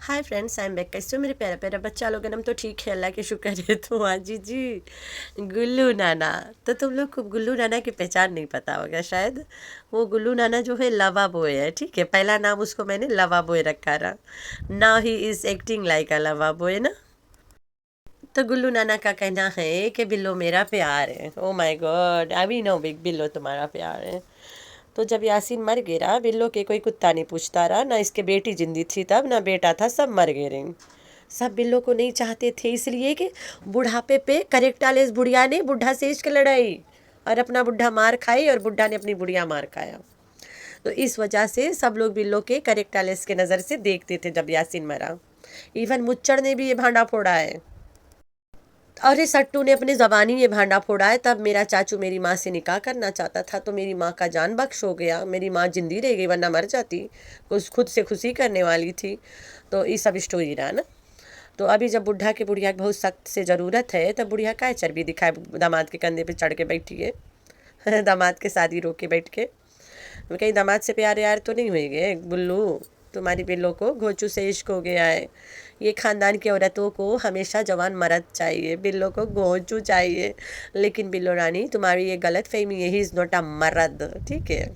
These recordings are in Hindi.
Hi friends, I am back. कैसे हो मेरे प्यारा प्यारा बच्चा लोग? हम तो ठीक है, अल्लाह के शुक्र है। तो हाँ जी जी, गुल्लू नाना। तो तुम लोग को गुल्लू नाना की पहचान नहीं पता होगा शायद। वो गुल्लू नाना जो है लवा बॉय है, ठीक है। पहला नाम उसको मैंने लवा बॉय रखा रहा। Now he is acting like अ लवा बॉय ना। तो गुल्लू नाना का कहना है कि बिल्लो मेरा प्यार है। ओ माय गॉड, अभी नो बिग बिल्लो तुम्हारा प्यार है। तो जब यासीन मर गया, बिल्लो के कोई कुत्ता नहीं पूछता रहा, ना इसके बेटी जिंदी थी तब, ना बेटा था, सब मर गए रहे। सब बिल्लो को नहीं चाहते थे, इसलिए कि बुढ़ापे पे करेक्टालेस बुढ़िया ने बुढ़ा से इश्क लड़ाई और अपना बुढ़ा मार खाई और बुढ़ा ने अपनी बुढ़िया मार खाया। तो इस वजह से सब लोग बिल्लो के करेक्टालेस के नज़र से देखते थे जब यासीन मरा। इवन मुच्चड़ ने भी ये भांडा फोड़ा है। अरे सट्टू ने अपनी ज़बानी ये भांडा फोड़ा है। तब मेरा चाचू मेरी माँ से निकाह करना चाहता था, तो मेरी माँ का जान बख्श हो गया। मेरी माँ जिंदी रह गई, वरना मर जाती। कुछ खुद से खुशी करने वाली थी। तो ये सब स्टोरी रहा ना। तो अभी जब बुढ़ा के बुढ़िया की बहुत सख्त से ज़रूरत है, तब बुढ़िया काय चर्बी दिखाए दामाद के कंधे पे चढ़ के बैठी है। दामाद के शादी रोक के बैठ के कहीं दामाद से प्यार यार तो नहीं हुए बुल्लू? तुम्हारी बिल्लो को घोचू से इश्क हो गया है। ये खानदान की औरतों को हमेशा जवान मर्द चाहिए, बिल्लो को घोंचू चाहिए। लेकिन बिल्लो रानी, तुम्हारी ये गलत फहमी है, ही इज़ नॉट अ मर्द, ठीक है।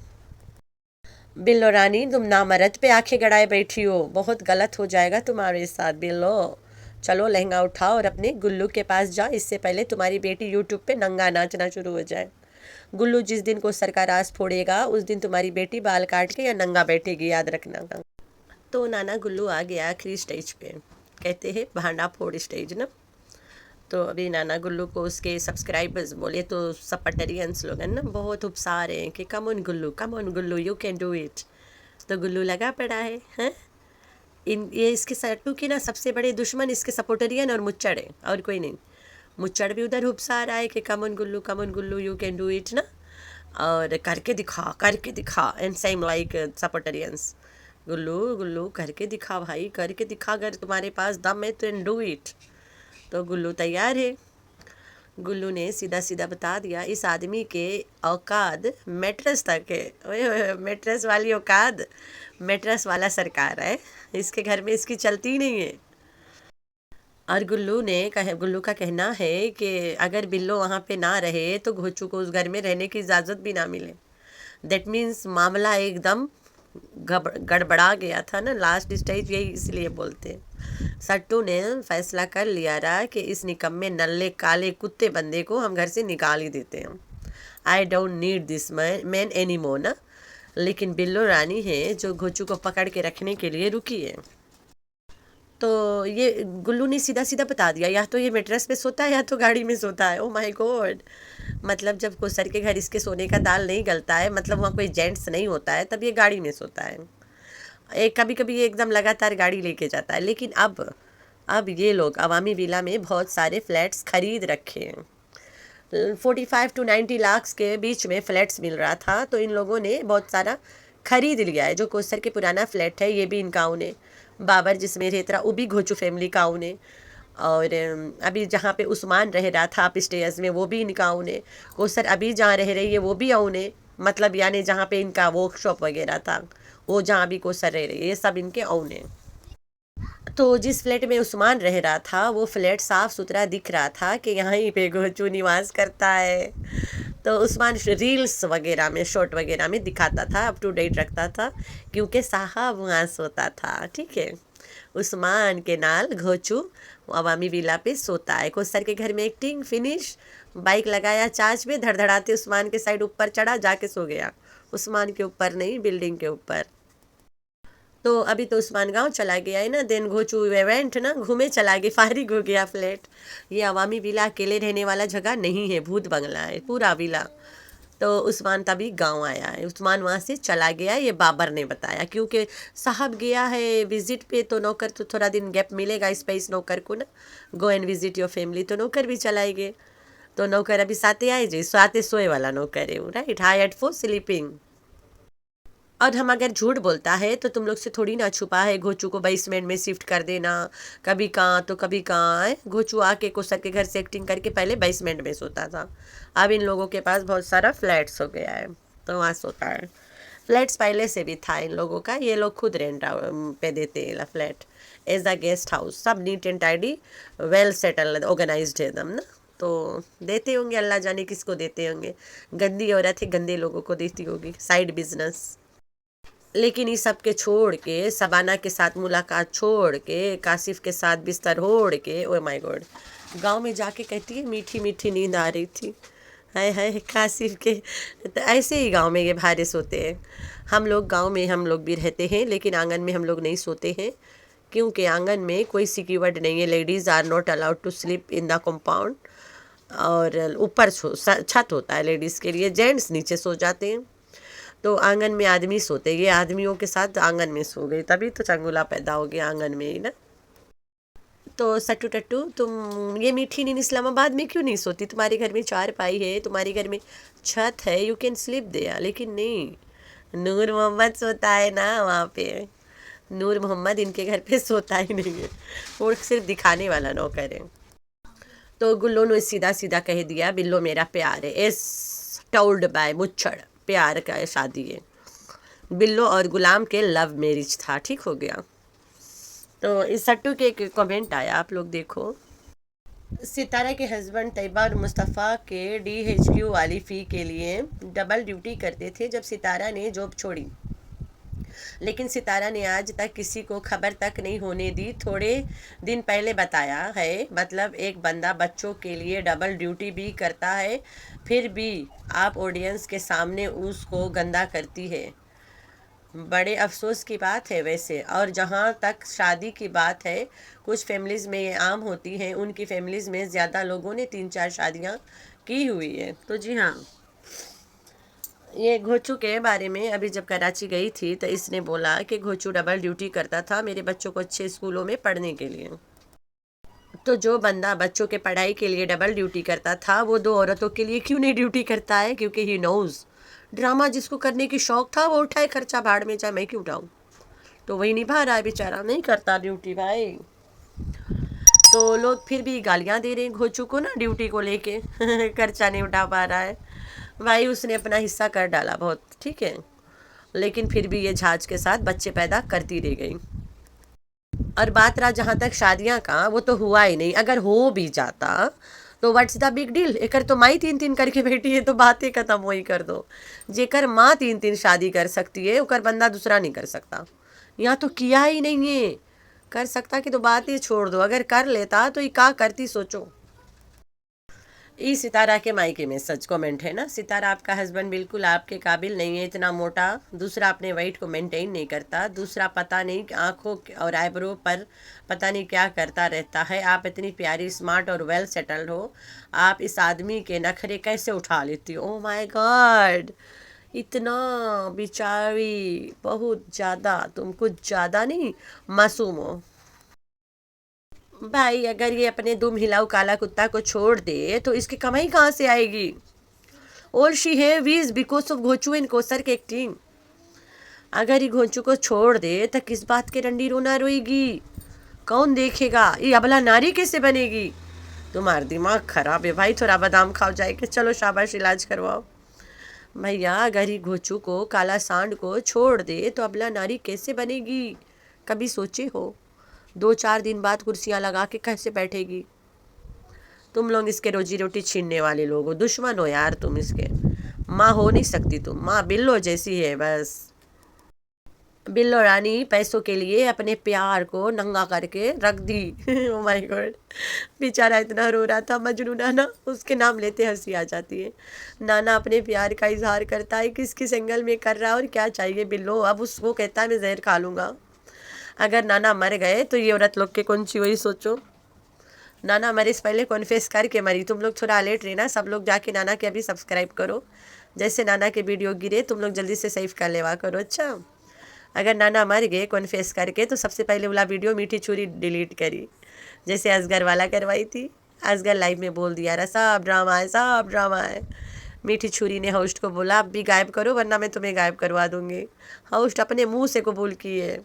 बिल्लो रानी, तुम ना मर्द पे आंखें गड़ाए बैठी हो। बहुत गलत हो जाएगा तुम्हारे साथ बिल्लो। चलो लहंगा उठाओ और अपने गुल्लू के पास जाओ, इससे पहले तुम्हारी बेटी यूट्यूब पे नंगा नाचना शुरू हो जाए। गुल्लू जिस दिन को सर का राज फोड़ेगा, उस दिन तुम्हारी बेटी बाल काट के या नंगा बैठेगी, याद रखना। तो नाना गुल्लू आ गया आखिरी स्टेज पे, कहते हैं भांडा फोड़ स्टेज ना। तो अभी नाना गुल्लू को उसके सब्सक्राइबर्स बोले तो सपटरियंस लोग हैं ना, बहुत उपसा रहे हैं कि come on Gullu, come on Gullu, you can do it. तो गुल्लू लगा पड़ा है, हैं? इन ये इसके सट्टू के ना सबसे बड़े दुश्मन इसके सपोर्टरियन और मुच्चड़ है, और कोई नहीं। मुच्चड़ भी उधर उपसा रहा है कि come on Gullu, come on Gullu, you can do it ना। और करके दिखा एंड सेम लाइक सपोर्टरियंस। गुल्लू गुल्लू करके दिखा भाई, करके दिखा, अगर तुम्हारे पास दम है तो डू इट। तो गुल्लू तैयार है। गुल्लू ने सीधा सीधा बता दिया, इस आदमी के औकात मैट्रेस तक है। ओए ओए, मैट्रेस वाली औकात, मैट्रेस वाला सरकार है। इसके घर में इसकी चलती नहीं है। और गुल्लू का कहना है कि अगर बिल्लो वहाँ पे ना रहे तो घोचू को उस घर में रहने की इजाज़त भी ना मिले। दैट मीन्स मामला एकदम गड़बड़ा गया था ना, लास्ट स्टेज यही इसलिए बोलते हैं। सट्टू ने फैसला कर लिया रहा कि इस निकम्मे नल्ले काले कुत्ते बंदे को हम घर से निकाल ही देते हैं। I don't need this man any more ना। लेकिन बिल्लो रानी है जो घोचू को पकड़ के रखने के लिए रुकी है। तो ये गुल्लू ने सीधा सीधा बता दिया, या तो ये मेट्रेस पे सोता है या तो गाड़ी में सोता है। Oh my God. मतलब जब कोसर के घर इसके सोने का दाल नहीं गलता है, मतलब वहाँ कोई जेंट्स नहीं होता है, तब ये गाड़ी में सोता है। एक कभी कभी ये एकदम लगातार गाड़ी लेके जाता है। लेकिन अब ये लोग अवामी विला में बहुत सारे फ्लैट्स खरीद रखे हैं। 45 to 90 लाख के बीच में फ्लैट्स मिल रहा था, तो इन लोगों ने बहुत सारा खरीद लिया है। जो कोसर के पुराना फ्लैट है, ये भी इनका उन्हें। बाबर जिसमें रहता वो भी घोचू फैमिली का उन्हें। और अभी जहाँ पे उस्मान रह रहा था अपस्टेयर्स में, वो भी इनका उन्हें। कोसर अभी जहाँ रह रही है वो भी उन्हें, मतलब यानी जहाँ पे इनका वर्कशॉप वगैरह था, वो जहाँ भी कोसर रह रही है, ये सब इनके औने। तो जिस फ्लैट में उस्मान रह रहा था, वो फ्लैट साफ सुथरा दिख रहा था कि यहीं पे घोचू निवास करता है। तो उस्मान रील्स वगैरह में, शॉर्ट वगैरह में दिखाता था, अप टू डेट रखता था, क्योंकि साहब वहाँ सोता था, ठीक है। उस्मान के नाल घोचू अवामी विला पे सोता है। कोसर के घर में एक्टिंग फिनिश। बाइक लगाया चार्ज में, धड़धड़ाते उस्मान के साइड ऊपर चढ़ा, जाके सो गया। उस्मान के ऊपर नहीं, बिल्डिंग के ऊपर। तो अभी तो उस्मान गांव चला गया है ना, देन घोचू इवेंट ना, घूमे चला गया, फारिग हो गया फ्लैट। ये अवामी विला अकेले रहने वाला जगह नहीं है, भूत बंगला है पूरा विला। तो उस्मान तभी गांव आया है, उस्मान वहाँ से चला गया, ये बाबर ने बताया। क्योंकि साहब गया है विजिट पे, तो नौकर तो थोड़ा दिन गैप मिलेगा स्पेस नौकर को ना। Go and visit your family, तो नौकर भी चलाएंगे। तो नौकर अभी साथे आए जी, साथे सोए वाला नौकर है वो, राइट, हायर्ड फॉर स्लीपिंग। और हम अगर झूठ बोलता है तो तुम लोग से थोड़ी ना छुपा है घोचू को बेसमेंट में शिफ्ट कर देना। कभी कहाँ तो कभी कहाँ है। घोचू आके कोसर के घर से एक्टिंग करके पहले बेसमेंट में सोता था। अब इन लोगों के पास बहुत सारा फ्लैट्स हो गया है, तो वहाँ सोता है। फ्लैट्स पहले से भी था इन लोगों का, ये लोग खुद रेंट पे देते हैं flat as the guest house. सब neat and tidy, well settle, organised है एकदम ना। तो देते होंगे, अल्लाह जाने किसको देते होंगे। गंदी औरत है, गंदे लोगों को देती होगी, साइड बिजनेस। लेकिन इस सब के छोड़ के, शबाना के साथ मुलाकात छोड़ के, काशिफ के साथ बिस्तर ओढ़ के, ओ माय गॉड, गांव में जाके कहती है मीठी मीठी नींद आ रही थी। हाय काशिफ के। तो ऐसे ही गांव में ये भारे सोते हैं। हम लोग गांव में हम लोग भी रहते हैं, लेकिन आंगन में हम लोग नहीं सोते हैं, क्योंकि आंगन में कोई सिक्योर्ड नहीं है। Ladies are not allowed to sleep in the compound. और ऊपर छत होता है लेडीज़ के लिए, जेंट्स नीचे सो जाते हैं। तो आंगन में आदमी सोते, ये आदमियों के साथ आंगन में सो गई, तभी तो चंगुला पैदा हो गया आंगन में ही ना। तो सट्टू टट्टू, तुम ये मीठी नींद इस्लामाबाद में क्यों नहीं सोती? तुम्हारे घर में चार पाई है, तुम्हारे घर में छत है, यू कैन स्लीप देयर। लेकिन नहीं, नूर मोहम्मद सोता है ना वहाँ पे। नूर मोहम्मद इनके घर पे सोता ही नहीं है, वो सिर्फ दिखाने वाला नौकर है। तो गुल्लो ने सीधा सीधा कह दिया, बिल्लो मेरा प्यार है, एस टोल्ड बाय मुच्छड़, प्यार का शादी है। बिल्लो और गुलाम के लव मैरिज था, ठीक हो गया। तो इस सट्टू के एक कमेंट आया, आप लोग देखो। सितारा के हस्बैंड तैयबा और मुस्तफ़ा के DHQ वाली फ़ी के लिए डबल ड्यूटी करते थे जब सितारा ने जॉब छोड़ी। लेकिन सितारा ने आज तक किसी को खबर तक नहीं होने दी। थोड़े दिन पहले बताया है, मतलब एक बंदा बच्चों के लिए डबल ड्यूटी भी करता है, फिर भी आप ऑडियंस के सामने उसको गंदा करती है। बड़े अफसोस की बात है वैसे। और जहाँ तक शादी की बात है, कुछ फैमिलीज़ में ये आम होती हैं, उनकी फैमिलीज़ में ज़्यादा लोगों ने 3-4 शादियाँ की हुई है। तो जी हाँ, ये घोचू के बारे में अभी जब कराची गई थी तो इसने बोला कि घोचू डबल ड्यूटी करता था मेरे बच्चों को अच्छे स्कूलों में पढ़ने के लिए। तो जो बंदा बच्चों के पढ़ाई के लिए डबल ड्यूटी करता था, वो दो औरतों के लिए क्यों नहीं ड्यूटी करता है? क्योंकि ही नोज़, ड्रामा जिसको करने की शौक था वो उठाए खर्चा भाड़ में, चाहे मैं क्यों उठाऊँ। तो वही निभा रहा है बेचारा, नहीं करता ड्यूटी भाई। तो लोग फिर भी गालियाँ दे रहे हैं घोचू को ना, ड्यूटी को लेके खर्चा नहीं उठा पा रहा है। भाई उसने अपना हिस्सा कर डाला बहुत, ठीक है, लेकिन फिर भी ये जहाज के साथ बच्चे पैदा करती रह गई। और बात रहा जहाँ तक शादियाँ का, वो तो हुआ ही नहीं। अगर हो भी जाता तो व्हाट्स द बिग डील? एकर तो माई 3-3 करके बैठी है, तो बातें खत्म वही कर दो। जेकर माँ 3-3 शादी कर सकती है, ओकर बंदा दूसरा नहीं कर सकता। यहाँ तो किया ही नहीं है, कर सकता कि तो बात ही छोड़ दो। अगर कर लेता तो ये क्या करती सोचो। ई सितारा के मायके में सच कमेंट है ना, सितारा आपका हस्बैंड बिल्कुल आपके काबिल नहीं है, इतना मोटा। दूसरा अपने वेट को मेंटेन नहीं करता। दूसरा पता नहीं आँखों और आईब्रो पर पता नहीं क्या करता रहता है। आप इतनी प्यारी, स्मार्ट और वेल सेटल्ड हो, आप इस आदमी के नखरे कैसे उठा लेती हो? ओह माय गॉड, इतना बेचारी, बहुत ज़्यादा, तुम कुछ ज़्यादा नहीं मासूम हो भाई। अगर ये अपने दुम हिलाऊ काला कुत्ता को छोड़ दे तो इसकी कमाई कहाँ से आएगी? All she have is because of Ghochu and Kosar के एक्टिंग। अगर ये घोचू को छोड़ दे तो किस बात के रंडी रोना रोएगी? कौन देखेगा? ये अबला नारी कैसे बनेगी? तुम्हारा दिमाग खराब है भाई, थोड़ा बादाम खाओ जाए के, चलो शाबाश इलाज करवाओ। भैया अगर ही घोचू को, काला सांड को छोड़ दे तो अबला नारी कैसे बनेगी? कभी सोचे हो? 2-4 दिन बाद कुर्सियाँ लगा के कैसे बैठेगी? तुम लोग इसके रोजी रोटी छीनने वाले लोग हो, दुश्मन हो यार तुम इसके। माँ हो नहीं सकती तुम, माँ बिल्लो जैसी है बस। बिल्लो रानी पैसों के लिए अपने प्यार को नंगा करके रख दी। ओ माय गॉड, बेचारा इतना रो रहा था मजनू नाना, उसके नाम लेते हंसी आ जाती है। नाना अपने प्यार का इजहार करता है, किस किस एंगल में कर रहा है और क्या चाहिए बिल्लो। अब उसको कहता है मैं जहर खा लूँगा। अगर नाना मर गए तो ये औरत लोग के कौन सी, वही सोचो। नाना मरे से पहले कॉन्फेस करके मरी। तुम लोग थोड़ा अलर्ट रहना, सब लोग जाके नाना के अभी सब्सक्राइब करो। जैसे नाना के वीडियो गिरे तुम लोग जल्दी से सेव कर लेवा करो। अच्छा, अगर नाना मर गए कॉन्फेस करके तो सबसे पहले वाला वीडियो मीठी छुरी डिलीट करी, जैसे असगर वाला करवाई थी। असगर लाइव में बोल दिया रहा सब ड्रामा है, सब ड्रामा है। मीठी छुरी ने होस्ट को बोला अब भी गायब करो वरना मैं तुम्हें गायब करवा दूंगी। होस्ट अपने मुंह से कबूल किए।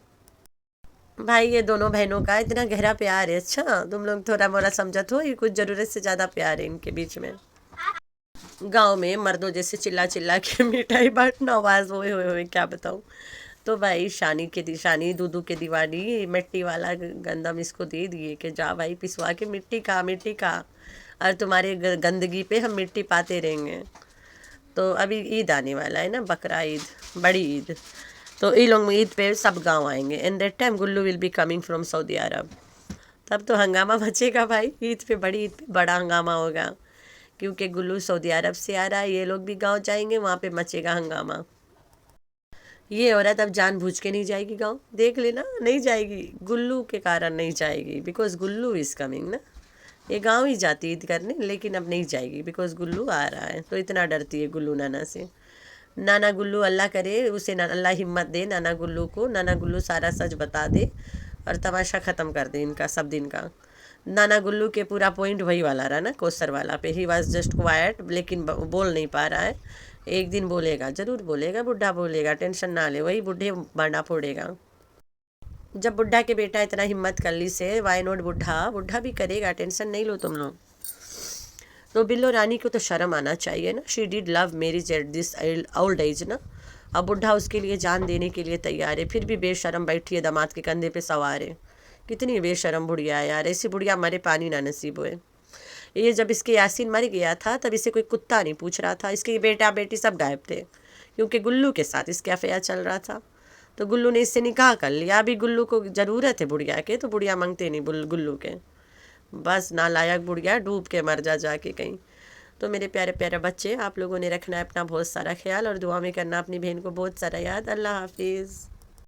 भाई ये दोनों बहनों का इतना गहरा प्यार है। अच्छा, तुम लोग थोड़ा मोड़ा समझत हो, ये कुछ ज़रूरत से ज़्यादा प्यार है इनके बीच में। गांव में मर्दों जैसे चिल्ला चिल्ला के मिठाई बांटना, आवाज़ ओए क्या बताऊँ। तो भाई शानी दूधू के दीवानी मिट्टी वाला गंदम इसको दे दिए कि जा भाई पिसवा के मिट्टी खा, और तुम्हारे गंदगी पे हम मिट्टी पाते रहेंगे। तो अभी ईद आने वाला है ना, बकरा ईद, बड़ी ईद। तो ये लोग ईद पे सब गांव आएंगे, and that time Gullu will be coming from Saudi Arab. तब तो हंगामा मचेगा भाई, ईद पे बड़ा हंगामा होगा, क्योंकि गुल्लू सऊदी अरब से आ रहा है, ये लोग भी गांव जाएंगे, वहाँ पे मचेगा हंगामा। ये औरत अब जानबूझ के नहीं जाएगी गांव, देख लेना, नहीं जाएगी, गुल्लू के कारण नहीं जाएगी, बिकॉज गुल्लू इज कमिंग ना। ये गांव ही जाती ईद करने, लेकिन अब नहीं जाएगी बिकॉज गुल्लू आ रहा है, तो इतना डरती है गुल्लू नाना से। नाना गुल्लू अल्लाह करे उसे, अल्लाह हिम्मत दे नाना गुल्लू को, नाना गुल्लू सारा सच बता दे और तमाशा ख़त्म कर दे इनका सब दिन का। नाना गुल्लू के पूरा पॉइंट वही वाला रहा ना, कोसर वाला पे, ही वॉज जस्ट क्वाइट, लेकिन बोल नहीं पा रहा है। एक दिन बोलेगा, जरूर बोलेगा, बुढ़ा बोलेगा, टेंशन ना ले, वही बुढ़े बांडा फोड़ेगा। जब बुढ़ा के बेटा इतना हिम्मत कर ली से, वाई नॉट बुढ़ा, बुढ़ा भी करेगा, टेंशन नहीं लो तुम लोग। तो बिल्लो रानी को तो शर्म आना चाहिए ना, she did love marriage at this old age ना। अब बुढ़ा उसके लिए जान देने के लिए तैयार है, फिर भी बेशरम बैठी है दामाद के कंधे पे सवार है। कितनी बेशरम बुढ़िया है यार, ऐसी बुढ़िया मरे पानी ना नसीब हुए। ये जब इसके यासीन मर गया था तब इसे कोई कुत्ता नहीं पूछ रहा था, इसके बेटा बेटी सब गायब थे, क्योंकि गुल्लू के साथ इसके अफेयर चल रहा था। तो गुल्लू ने इससे निकाह कर लिया। अभी गुल्लू को ज़रूरत है बुढ़िया के, तो बुढ़िया मांगते नहीं गुल्लू के, बस नालायक बुढ़िया डूब के मर जाके कहीं। तो मेरे प्यारे प्यारे बच्चे, आप लोगों ने रखना है अपना बहुत सारा ख्याल, और दुआ में करना अपनी बहन को बहुत सारा याद। अल्लाह हाफिज़।